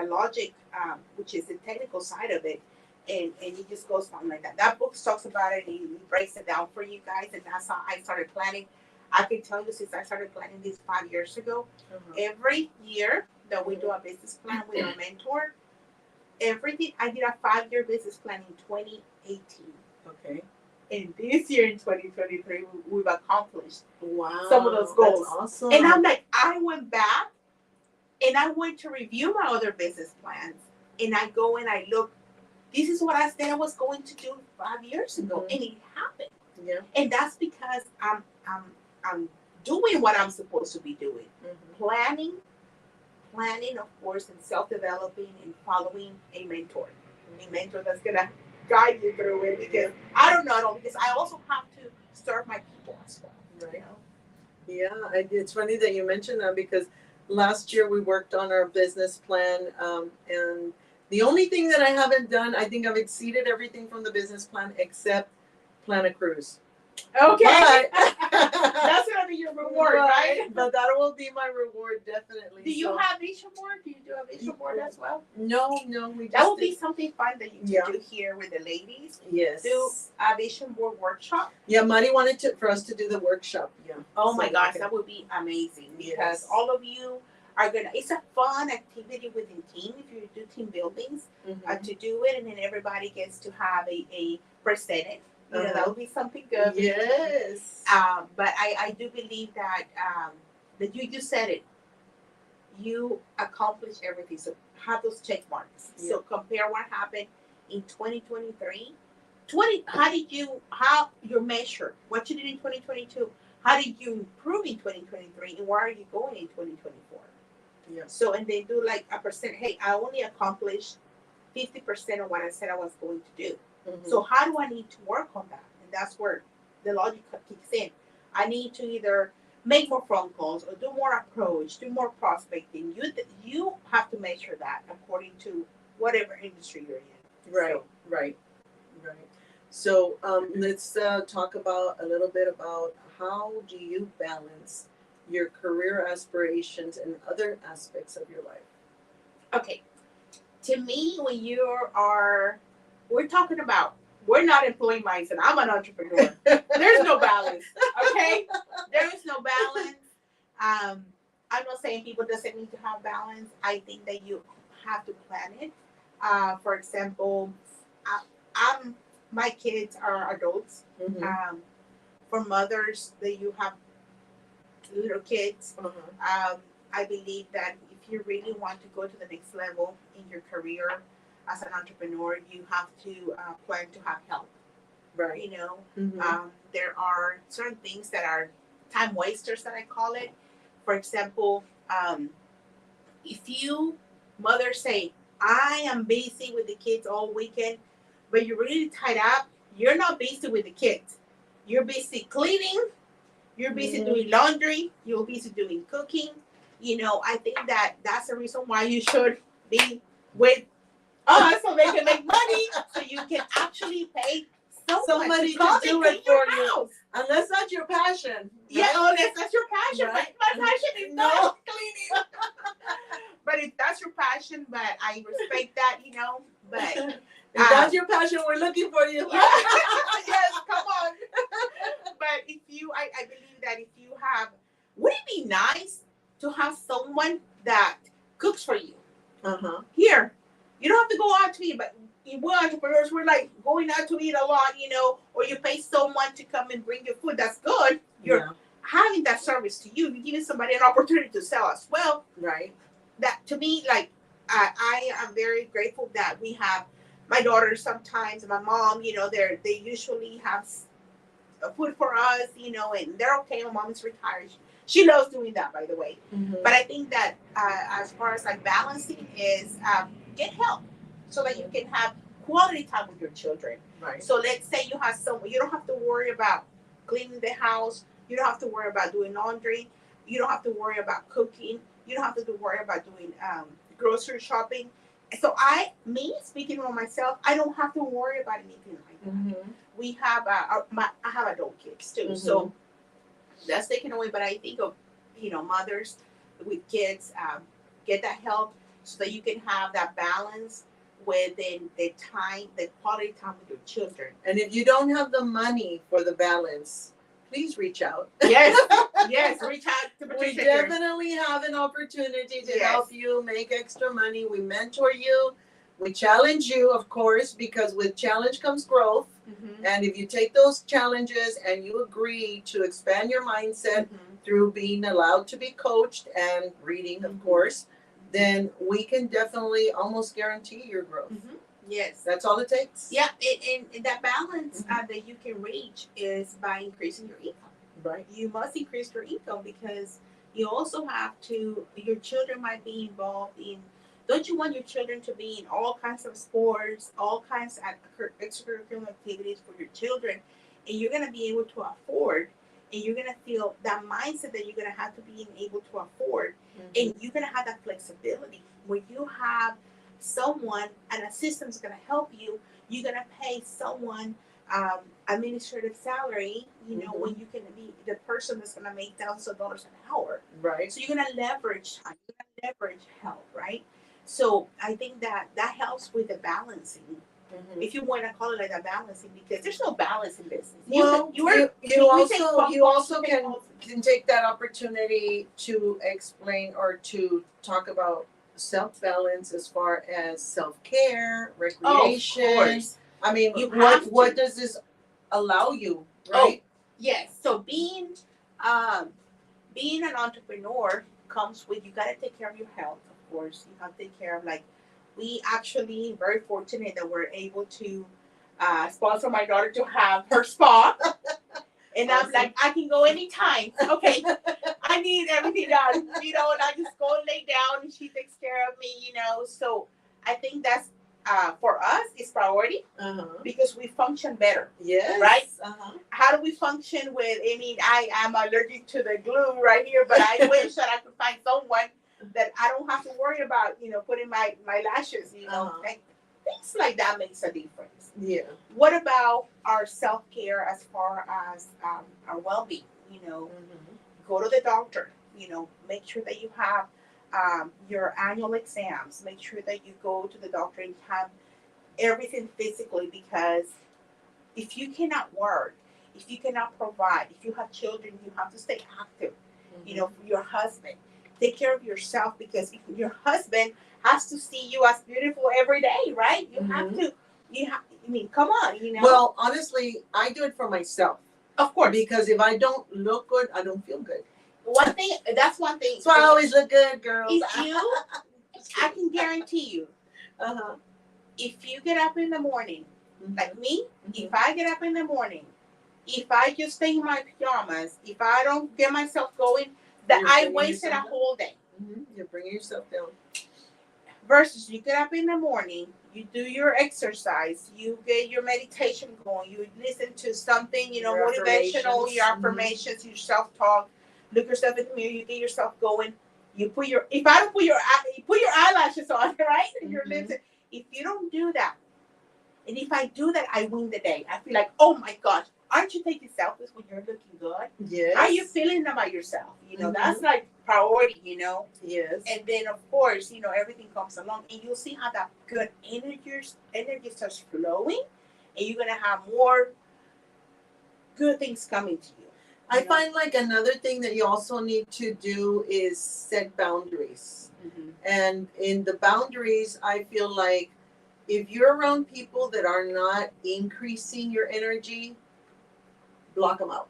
logic, which is the technical side of it. And it just goes on like that. That book talks about it, and he breaks it down for you guys. And that's how I started planning. I can tell you, since I started planning this 5 years ago, every year that we do a business plan with our mentor, everything, I did a 5-year business plan in 2018. Okay. And this year in 2023, we've accomplished some of those goals. That's awesome. And I'm like, I went back and I went to review my other business plans. And I go and I look, this is what I said I was going to do 5 years ago. And it happened. Yeah. And that's because I'm doing what I'm supposed to be doing. Planning, of course, and self-developing and following a mentor. A mentor that's going to guide you through it, because I don't know, because I also have to serve my people as well. Right. Yeah, it's funny that you mentioned that, because last year we worked on our business plan, and the only thing that I haven't done, I think I've exceeded everything from the business plan except plan a cruise. Okay. But, that's going to be your reward, right? But that will be my reward, definitely. Do you have vision board? Do you do a vision board as well? No, we just that would be something fun that you can do here with the ladies. Yes. Do a vision board workshop. Yeah, Mari wanted for us to do the workshop. Yeah. Oh my gosh, that would be amazing, because all of you are it's a fun activity within team, if you do team buildings, to do it, and then everybody gets to have a percentage. That would be something good. Yes. But I do believe that you just said it. You accomplished everything. So have those check marks. Yeah. So compare what happened in 2023. How you measure what you did in 2022 How did you improve in 2023, and where are you going in 2024? Yeah. So, and they do like a percent. Hey, I only accomplished 50% of what I said I was going to do. Mhm. So how do I need to work on that? And that's where the logic kicks in. I need to either make more phone calls or do more approach, do more prospecting. You have to measure that according to whatever industry you're in. Right, So, right, right. So let's talk about a little bit about how do you balance your career aspirations and other aspects of your life. okay. To me, when we're talking about, we're not employee mindset. I'm an entrepreneur. There's no balance. Okay, there is no balance. I'm not saying people doesn't need to have balance. I think that you have to plan it. For example, I'm my kids are adults. Mhm. For mothers that you have little kids, I believe that if you really want to go to the next level in your career as an entrepreneur, you have to plan to have help. Right. You know, Mhm. there are certain things that are time wasters that I call it. For example, if you mothers say, I am busy with the kids all weekend, but you're really tied up, you're not busy with the kids. You're busy cleaning, you're busy Mhm. doing laundry, you're busy doing cooking. You know, I think that that's the reason why you should be with us so they can make money, so you can actually pay Somebody to to come do and clean it your for you. house. Unless that's your passion. Yeah, right? unless that's your passion. Right. But my passion is No. not cleaning. But if that's your passion, but I respect that, you know. But If that's your passion, we're looking for you. yeah, yes, come on. But if you, I believe that if you have, would it be nice to have someone that cooks for you? Uh-huh. Here, you don't have to go out to eat, but we're entrepreneurs. We're like going out to eat a lot, you know, or you pay someone to come and bring your food. That's good. You're having that service to you. You're giving somebody an opportunity to sell as well. Right. That to me, like I am very grateful that we have my daughters sometimes, and my mom. You know, they usually have food for us. You know, and they're okay. My mom is retired. She loves doing that, by the way. Mm-hmm. But I think that as far as like balancing is get help so that you can have quality time with your children. Right. So let's say you have someone, you don't have to worry about cleaning the house. You don't have to worry about doing laundry. You don't have to worry about cooking. You don't have to worry about doing grocery shopping. So me speaking for myself, I don't have to worry about anything like that. Mm-hmm. We have I have adult kids too, so that's taken away. But I think of mothers with kids get that help so that you can have that balance within the quality time with your children. And if you don't have the money for the balance, please reach out. Yes, yes, reach out to We Patricia. definitely have an opportunity to Yes. help you make extra money. We mentor you. We challenge you, of course, because with challenge comes growth. Mm-hmm. And if you take those challenges and you agree to expand your mindset through being allowed to be coached and reading, of course, then we can definitely almost guarantee your growth. Mm-hmm. Yes. That's all it takes. Yeah, and that balance that you can reach is by increasing your income. Right. You must increase your income because you also have to, your children might be involved in, don't you want your children to be in all kinds of sports, all kinds of extracurricular activities for your children, and you're going to be able to afford, and you're going to feel that mindset that you're going to have to be able to afford, and you're going to have that flexibility where you have someone, an assistant is going to help you. You're going to pay someone administrative salary, when you can be the person that's going to make thousands of dollars an hour. Right. So you're going to leverage time, you're going to leverage help, right? So I think that helps with the balancing. If you want to call it like a balancing, because there's no balance in business. Well, you also can take that opportunity to explain or to talk about self-balance as far as self-care, recreation. Oh, of course. I mean, what does this allow you, right? Oh, yes. So being an entrepreneur comes with, you got to take care of your health, of course. You have to take care of, like, we actually very fortunate that we're able to sponsor my daughter to have her spa. And Awesome. I'm like, I can go anytime. Okay, I need everything done, and I just go and lay down and she takes care of me, So I think that's for us is priority because we function better. Yes. Right? How do we function with, I am allergic to the glue right here, but I wish that I could find someone that I don't have to worry about, putting my lashes, like, things like that makes a difference. Yeah. What about our self-care as far as our well-being? Go to the doctor, make sure that you have your annual exams, make sure that you go to the doctor and have everything physically, because if you cannot work, if you cannot provide, if you have children, you have to stay active. For your husband, take care of yourself, because your husband has to see you as beautiful every day, right? You have to. Come on, Well, honestly, I do it for myself. Of course, Because if I don't look good, I don't feel good. That's one thing. So I always look good, girls. If you, I can guarantee you, if you get up in the morning, like me, if I get up in the morning, if I just stay in my pajamas, if I don't get myself going, that I wasted a whole day. You're bringing yourself down. Versus you get up in the morning, you do your exercise, you get your meditation going, you listen to something, Your motivational, your affirmations. affirmations, your self-talk, look yourself in the mirror, you get yourself going. You put your you put your eyelashes on, right? And your lips. If you don't do that, and if I do that, I win the day. I feel like, oh my gosh, aren't you taking selfies when you're looking good? Yes. How are you feeling about yourself? That's like priority, Yes. And then of course, everything comes along, and you'll see how that good energy starts flowing, and you're gonna have more good things coming to you. I find like another thing that you also need to do is set boundaries. And in the boundaries, I feel like if you're around people that are not increasing your energy, block them out.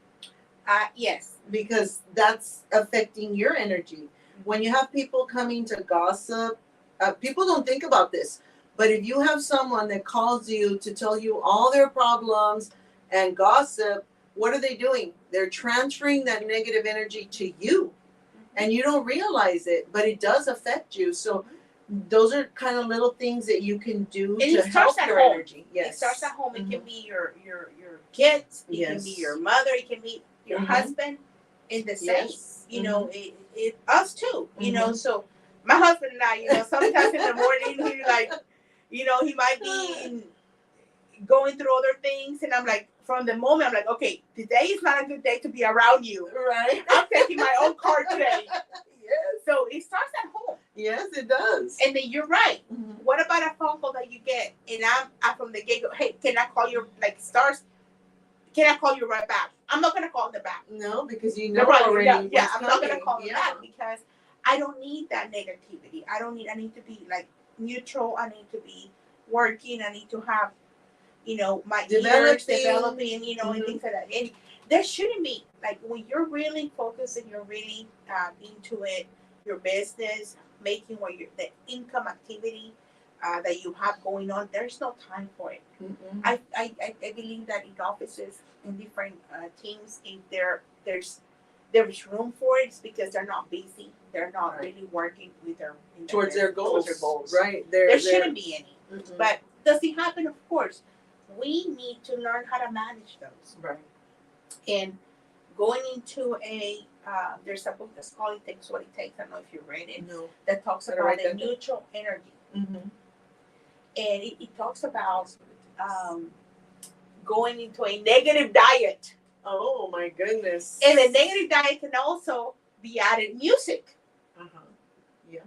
Yes. Because that's affecting your energy. When you have people coming to gossip, people don't think about this, but if you have someone that calls you to tell you all their problems and gossip, what are they doing? They're transferring that negative energy to you, and you don't realize it, but it does affect you. So those are kind of little things that you can do to help your energy. Yes. It starts at home. It can be your kids. It can be your mother. It can be your husband. In the same, us too. So my husband and I, sometimes in the morning he's like, he might be going through other things, and I'm like, from the moment I'm like, okay, today is not a good day to be around you. Right. I'm taking my own car today. Yes. So it starts at home. Yes, it does. And then you're right. What about a phone call that you get, and I'm from the get-go, hey, can I call you, like stars? Can I call you right back? I'm not gonna call them back. No, because already. I'm not gonna call them back because I don't need that negativity. I need to be like neutral. I need to be working. I need to have, my ears developing, and things like that. And there shouldn't be, like, when you're really focused and you're really into it, your business, making the income activity that you have going on, there's no time for it. I believe that in offices, in different teams, if there's room for it, it's because they're not busy. They're not really working with towards their goals. Right. There shouldn't be any. But does it happen? Of course. We need to learn how to manage those. Right. And going into there's a book that's called It Takes What It Takes. I don't know if you read it. No. That talks about the neutral energy. And it talks about going into a negative diet. Oh my goodness. And a negative diet can also be added music. Yeah.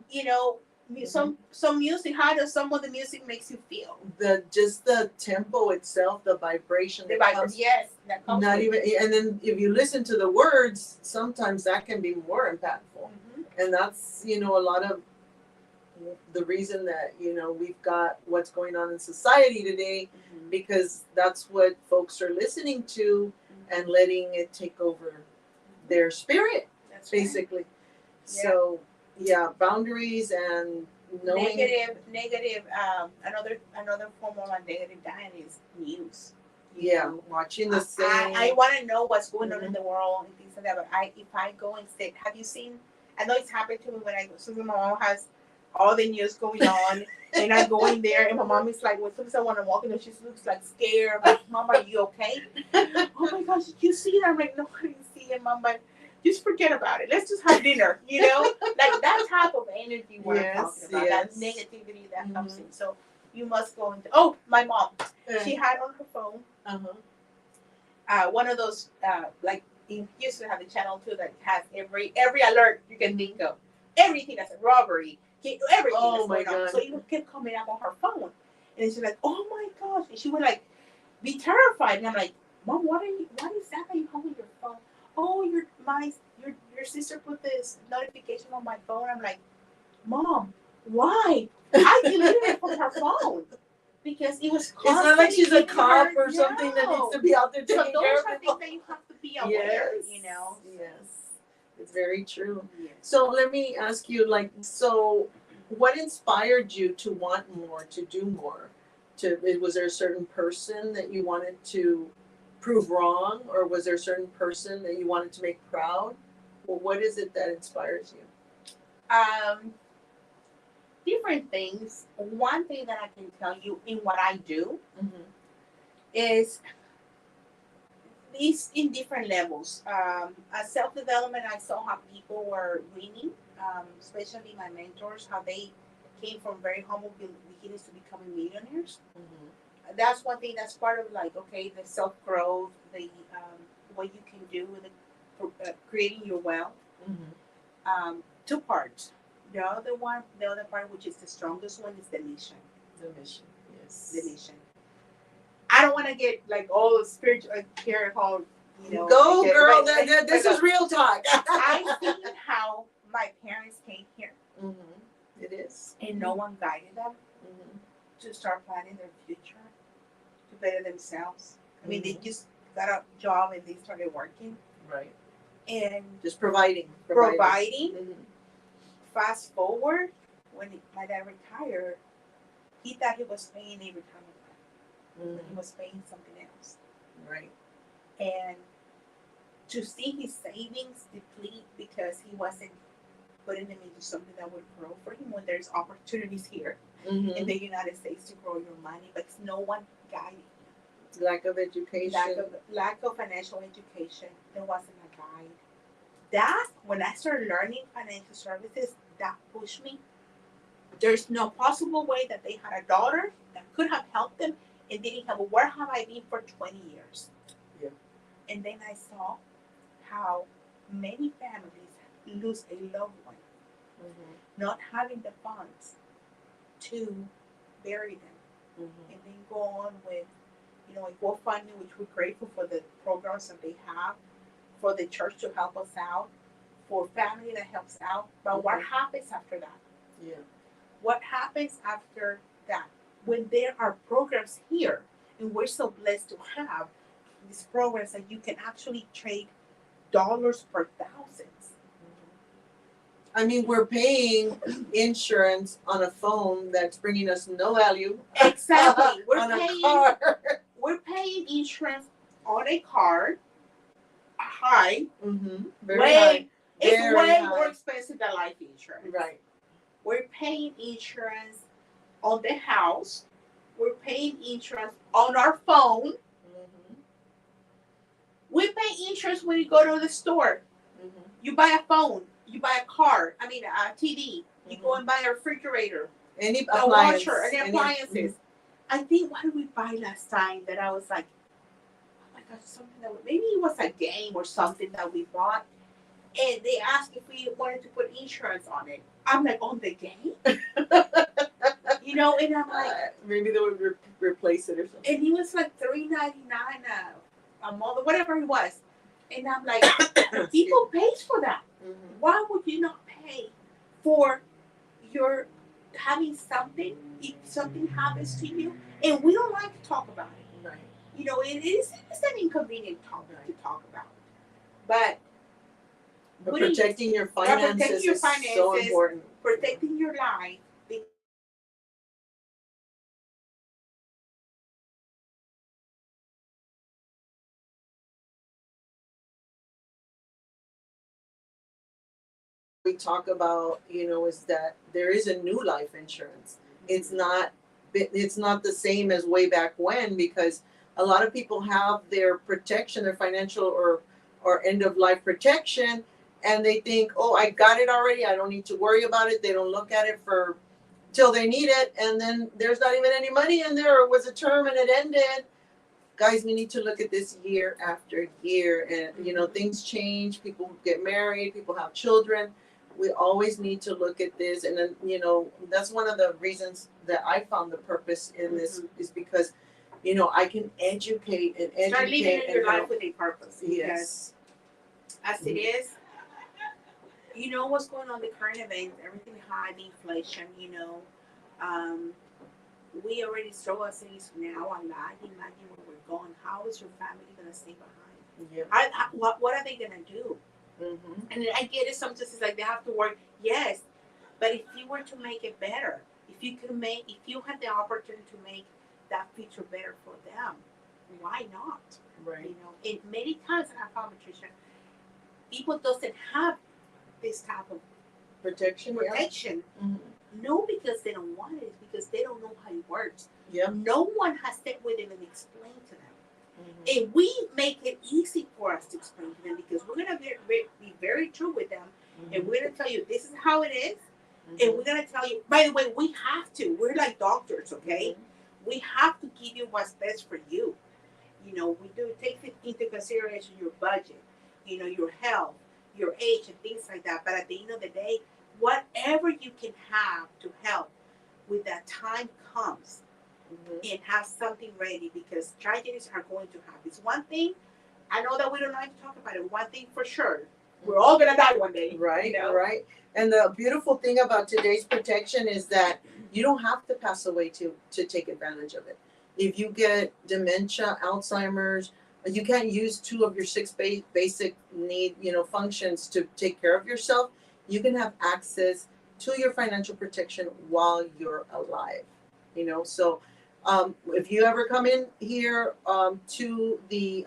Some music, how does some of the music makes you feel? The tempo itself, the vibration that comes. Yes, that comes. Not even, and then if you listen to the words, sometimes that can be more impactful. And that's, a lot of the reason that, we've got what's going on in society today, because that's what folks are listening to and letting it take over their spirit, basically. Right. So, boundaries and knowing negative. Another form of a negative diet is news. Yeah, watching the same. I want to know what's going on in the world and things like that. But if I go and sit, have you seen? I know it's happened to me when I go. So my mom has all the news going on, and I go in there, and my mom is like, when sometimes I want to walk in there, she looks like scared. I'm like, Mom, are you okay? Oh my gosh, did you see that? I'm like, no, I didn't see it, Mom, but just forget about it. Let's just have dinner, you know? Like that type of energy what I'm talking about, that negativity that comes in. So you must go into, oh, my mom, she had on her phone one of those, like, you used to have the channel too that has every alert you can think of. Everything that's a robbery, everything that's going on. So it kept coming up on her phone. And she's like, oh my gosh. And she would like be terrified. And I'm like, Mom, what is that you holding your phone? Oh, your sister put this notification on my phone. I'm like, Mom, why? I deleted it from her phone. Because it was it's not like she's a cop or something that No. needs to be out there So taking those care of are people. things that you have to be aware, you know. Yes, it's very true. Yes. So let me ask you, like, so what inspired you to want more, to do more? Was there a certain person that you wanted to prove wrong, or was there a certain person that you wanted to make proud? Well, what is it that inspires you? Different things. One thing that I can tell you in what I do is these in different levels. As self-development, I saw how people were winning, especially my mentors, how they came from very humble beginnings to becoming millionaires. That's one thing that's part of like, okay, the self-growth, the what you can do with creating your wealth. Two parts. The other part, which is the strongest one, is the mission. The mission, yes. The mission. I don't want to get like all spiritual here, how you know. Go, girl. This is real talk. I see how my parents came here. It is. And no one guided them to start planning their future, to better themselves. I mean, they just got a job and they started working. Right. And just providing. Fast forward, when my dad retired, he thought he was paying a retirement plan. He was paying something else. Right. And to see his savings deplete because he wasn't putting them into something that would grow for him when there's opportunities here in the United States to grow your money, but no one guided him. Lack of education. Lack of financial education. There wasn't a guide. That, when I started learning financial services, that pushed me. There's no possible way that they had a daughter that could have helped them and didn't have. Where have I been for 20 years? Yeah. And then I saw how many families lose a loved one, not having the funds to bury them, and then go on with, you know, a GoFundMe, which we're grateful for the programs that they have, for the church to help us out, for family that helps out. But what happens after that? Yeah. What happens after that? When there are programs here, and we're so blessed to have these programs that you can actually trade dollars per thousands. I mean, we're paying insurance on a phone that's bringing us no value. Exactly. We're paying insurance on a card. High. Very high. It's way more expensive than life insurance. Right. We're paying insurance on the house. We're paying insurance on our phone. We pay insurance when you go to the store. You buy a phone. You buy a car. I mean, a TV. You go and buy a refrigerator. Any a appliance. washer. Any appliances. I think, what did we buy last time that I was like, oh my gosh, something that maybe it was a game or something that we bought. And they asked if we wanted to put insurance on it. I'm like, on the game? You know, and I'm like, maybe they would replace it or something. And he was like $3.99 a month, whatever it was. And I'm like, people pays for that. Why would you not pay for your having something if something happens to you? And we don't like to talk about it. Right. You know, it's an inconvenient topic to talk about. But protecting your finances is so important. Protecting your life we talk about, is that there is a new life insurance. It's not the same as way back when, because a lot of people have their protection, their financial or end of life protection, and they think, oh, I got it already. I don't need to worry about it. They don't look at it for till they need it, and then there's not even any money in there, or it was a term and it ended. Guys, we need to look at this year after year, and things change. People get married, people have children. We always need to look at this, and then that's one of the reasons that I found the purpose in this is because I can educate and educate. Start living in your life with a purpose. Yes. As it is, what's going on, the current events, everything high, the inflation, we already saw us now a lot. Imagine where we're going. How is your family going to stay behind? Yeah. What are they going to do? Mm-hmm. And I get it. Sometimes it's like they have to work. Yes, but if you were to make it better, if you had the opportunity to make that future better for them, why not? Right. And many times I found, Patricia, people doesn't have this type of Protection. Yeah. Mm-hmm. No, because they don't want it. It's because they don't know how it works. Yeah. No one has sat with them and explained to them. Mm-hmm. And we make it easy for us to explain to them, because we're going to be very true with them. Mm-hmm. And we're going to tell you, this is how it is. Mm-hmm. And we're going to tell you, by the way, we have to. We're like doctors, okay? Mm-hmm. We have to give you what's best for you. We do take into consideration your budget, your health, your age, and things like that. But at the end of the day, whatever you can have to help when that time comes, and have something ready, because tragedies are going to happen. It's one thing, I know that we don't like to talk about it. One thing for sure, we're all going to die one day. Right, right. And the beautiful thing about today's protection is that you don't have to pass away to take advantage of it. If you get dementia, Alzheimer's, you can't use 2 of your 6 basic need, functions to take care of yourself. You can have access to your financial protection while you're alive. So if you ever come in here to the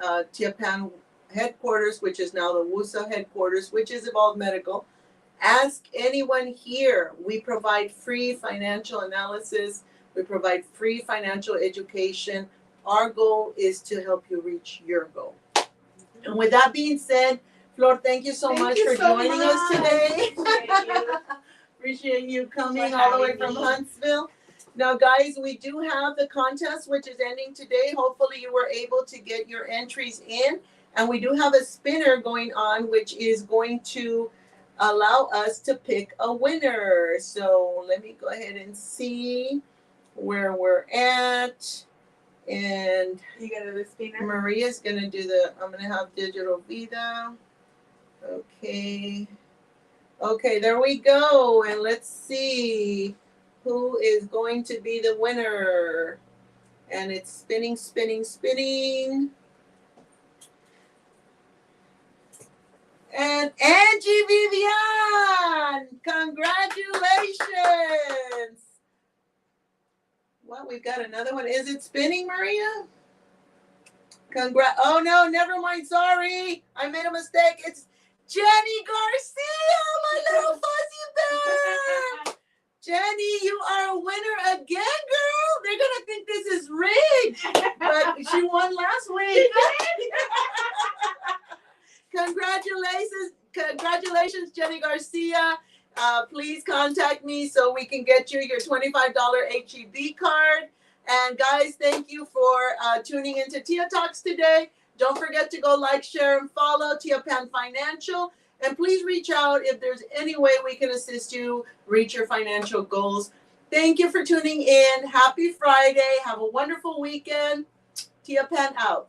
PAnn headquarters, which is now the WUSA headquarters, which is Evolve Medical, ask anyone here. We provide free financial analysis. We provide free financial education. Our goal is to help you reach your goal. And with that being said, Flor, thank you so much for joining us today. Appreciate you coming all the way from Huntsville. Now, guys, we do have the contest, which is ending today. Hopefully, you were able to get your entries in. And we do have a spinner going on, which is going to allow us to pick a winner. So let me go ahead and see where we're at. And you got the spinner? Maria's going to do I'm going to have Digital Vida. Okay. Okay, there we go. And let's see who is going to be the winner. And it's spinning, spinning, spinning. And Angie Vivian, congratulations. Well, we've got another one. Is it spinning, Maria? Oh, no, never mind. Sorry. I made a mistake. It's Jenny Garcia, my little fuzzy bear. Jenny, you are a winner again, girl. They're going to think this is rigged. But she won last week. Congratulations, Jenny Garcia. Please contact me so we can get you your $25 HEB card. And guys, thank you for tuning into Tia Talks today. Don't forget to go like, share, and follow PAnn Financial. And please reach out if there's any way we can assist you reach your financial goals. Thank you for tuning in. Happy Friday. Have a wonderful weekend. PAnn out.